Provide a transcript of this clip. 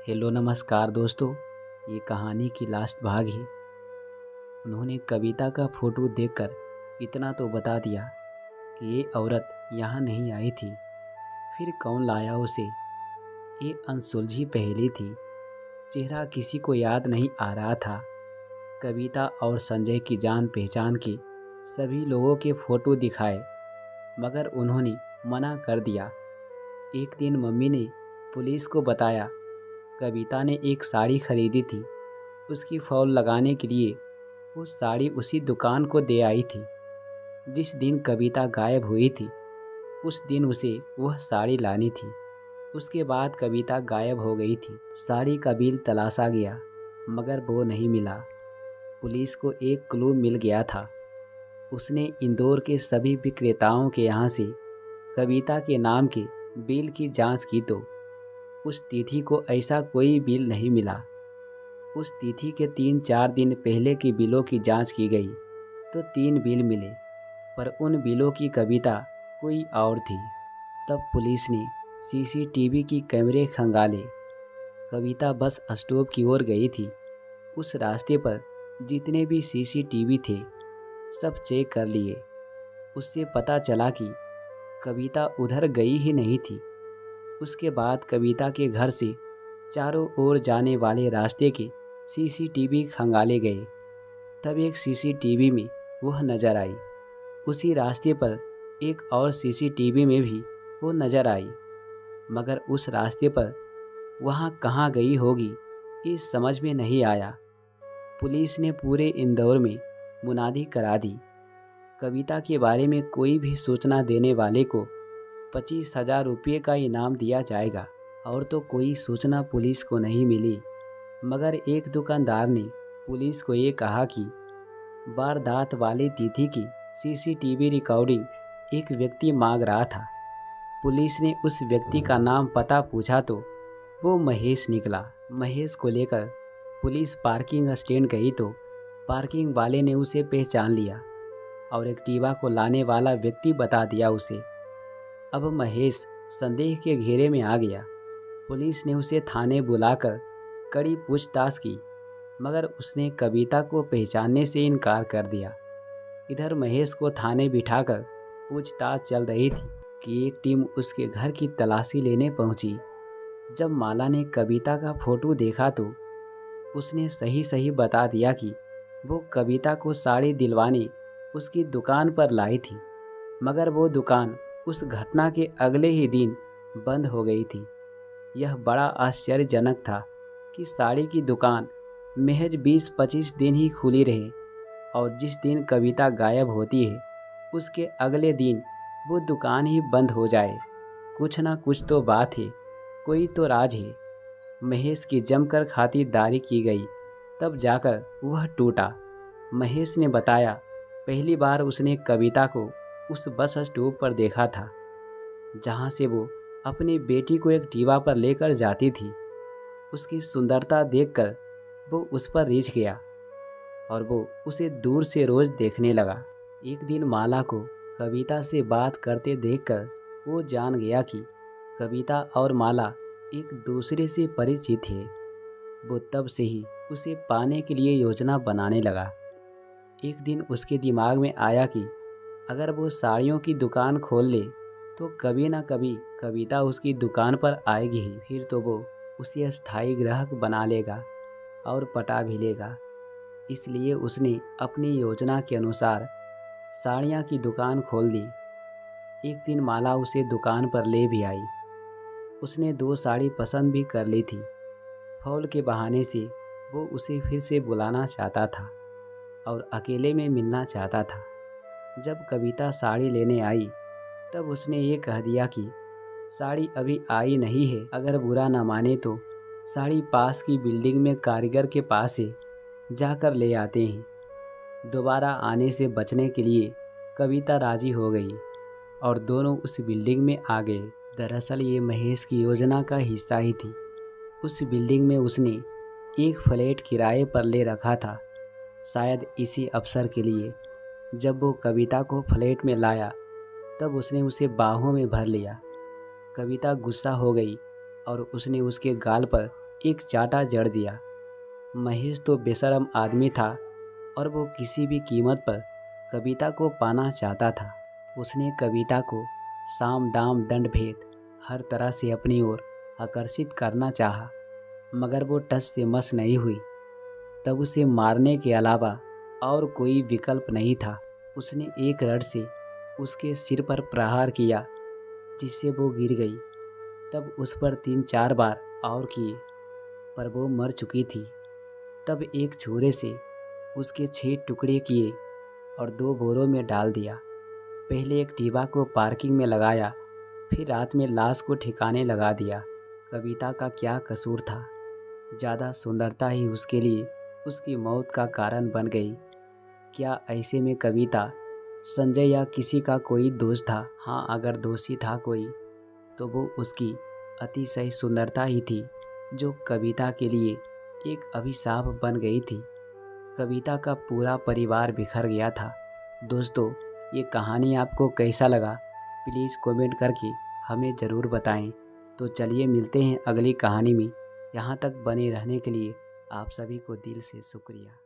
Hello नमस्कार दोस्तों। ये कहानी की लास्ट भाग है। उन्होंने कविता का फोटो देखकर इतना तो बता दिया कि ये औरत यहाँ नहीं आई थी। फिर कौन लाया उसे? ये अनसुलझी पहेली थी। चेहरा किसी को याद नहीं आ रहा था। कविता और संजय की जान पहचान के सभी लोगों के फोटो दिखाए, मगर उन्होंने मना कर दिया। एक दिन मम्मी ने पुलिस को बताया, कविता ने एक साड़ी खरीदी थी। उसकी फॉल लगाने के लिए वो साड़ी उसी दुकान को दे आई थी। जिस दिन कविता गायब हुई थी उस दिन उसे वह साड़ी लानी थी। उसके बाद कविता गायब हो गई थी। साड़ी का बिल तलाशा गया मगर वो नहीं मिला। पुलिस को एक क्लू मिल गया था। उसने इंदौर के सभी विक्रेताओं के यहाँ से कविता के नाम के बिल की जांच की तो उस तिथि को ऐसा कोई बिल नहीं मिला। उस तिथि के 3-4 दिन पहले के बिलों की जांच की गई तो 3 बिल मिले, पर उन बिलों की कविता कोई और थी। तब पुलिस ने सीसीटीवी की कैमरे खंगाले। कविता बस स्टॉप की ओर गई थी। उस रास्ते पर जितने भी सीसीटीवी थे सब चेक कर लिए। उससे पता चला कि कविता उधर गई ही नहीं थी। उसके बाद कविता के घर से चारों ओर जाने वाले रास्ते के सीसीटीवी खंगाले गए। तब एक सीसीटीवी में वह नजर आई। उसी रास्ते पर एक और सीसीटीवी में भी वो नजर आई, मगर उस रास्ते पर वहाँ कहाँ गई होगी ये समझ में नहीं आया। पुलिस ने पूरे इंदौर में मुनादी करा दी। कविता के बारे में कोई भी सूचना देने वाले को 25,000 रुपये का इनाम दिया जाएगा। और तो कोई सूचना पुलिस को नहीं मिली, मगर एक दुकानदार ने पुलिस को ये कहा कि वारदात वाली तिथि की सीसीटीवी रिकॉर्डिंग एक व्यक्ति मांग रहा था। पुलिस ने उस व्यक्ति का नाम पता पूछा तो वो महेश निकला। महेश को लेकर पुलिस पार्किंग स्टैंड गई तो पार्किंग वाले ने उसे पहचान लिया और एक्टिवा को लाने वाला व्यक्ति बता दिया उसे। अब महेश संदेह के घेरे में आ गया। पुलिस ने उसे थाने बुलाकर कड़ी पूछताछ की, मगर उसने कविता को पहचानने से इनकार कर दिया। इधर महेश को थाने बिठाकर पूछताछ चल रही थी कि एक टीम उसके घर की तलाशी लेने पहुंची। जब माला ने कविता का फोटो देखा तो उसने सही सही बता दिया कि वो कविता को साड़ी दिलवाने उसकी दुकान पर लाई थी, मगर वो दुकान उस घटना के अगले ही दिन बंद हो गई थी। यह बड़ा आश्चर्यजनक था कि साड़ी की दुकान महज 20-25 दिन ही खुली रहे और जिस दिन कविता गायब होती है उसके अगले दिन वो दुकान ही बंद हो जाए। कुछ ना कुछ तो बात है, कोई तो राज है। महेश की जमकर खातिरदारी की गई, तब जाकर वह टूटा। महेश ने बताया, पहली बार उसने कविता को उस बस स्टॉप पर देखा था जहाँ से वो अपनी बेटी को एक एक्टिवा पर लेकर जाती थी। उसकी सुंदरता देखकर वो उस पर रिझ गया और वो उसे दूर से रोज देखने लगा। एक दिन माला को कविता से बात करते देखकर वो जान गया कि कविता और माला एक दूसरे से परिचित है। वो तब से ही उसे पाने के लिए योजना बनाने लगा। एक दिन उसके दिमाग में आया कि अगर वो साड़ियों की दुकान खोल ले तो कभी ना कभी कविता उसकी दुकान पर आएगी ही। फिर तो वो उसे स्थायी ग्राहक बना लेगा और पटा भी लेगा। इसलिए उसने अपनी योजना के अनुसार साड़ियाँ की दुकान खोल दी। एक दिन माला उसे दुकान पर ले भी आई। उसने 2 साड़ी पसंद भी कर ली थी। फॉल के बहाने से वो उसे फिर से बुलाना चाहता था और अकेले में मिलना चाहता था। जब कविता साड़ी लेने आई तब उसने ये कह दिया कि साड़ी अभी आई नहीं है, अगर बुरा ना माने तो साड़ी पास की बिल्डिंग में कारीगर के पास से जाकर ले आते हैं। दोबारा आने से बचने के लिए कविता राजी हो गई और दोनों उस बिल्डिंग में आ गए। दरअसल ये महेश की योजना का हिस्सा ही थी। उस बिल्डिंग में उसने एक फ्लैट किराए पर ले रखा था, शायद इसी अवसर के लिए। जब वो कविता को फ्लैट में लाया तब उसने उसे बाहों में भर लिया। कविता गुस्सा हो गई और उसने उसके गाल पर एक चांटा जड़ दिया। महेश तो बेशर्म आदमी था और वो किसी भी कीमत पर कविता को पाना चाहता था। उसने कविता को साम दाम दंड भेद हर तरह से अपनी ओर आकर्षित करना चाहा, मगर वो टस से मस नहीं हुई। तब उसे मारने के अलावा और कोई विकल्प नहीं था। उसने एक रड से उसके सिर पर प्रहार किया, जिससे वो गिर गई। तब उस पर 3-4 बार और किए, पर वो मर चुकी थी। तब एक छुरे से उसके 6 टुकड़े किए और 2 बोरों में डाल दिया। पहले एक टीबा को पार्किंग में लगाया, फिर रात में लाश को ठिकाने लगा दिया। कविता का क्या कसूर था? ज़्यादा सुंदरता ही उसके लिए उसकी मौत का कारण बन गई। क्या ऐसे में कविता, संजय या किसी का कोई दोष था? हाँ, अगर दोषी था कोई, तो वो उसकी अतिशय सुंदरता ही थी, जो कविता के लिए एक अभिशाप बन गई थी। कविता का पूरा परिवार बिखर गया था। दोस्तों, ये कहानी आपको कैसा लगा? प्लीज़ कमेंट करके हमें ज़रूर बताएं। तो चलिए मिलते हैं अगली कहानी में। यहाँ तक बने रहने के लिए आप सभी को दिल से शुक्रिया।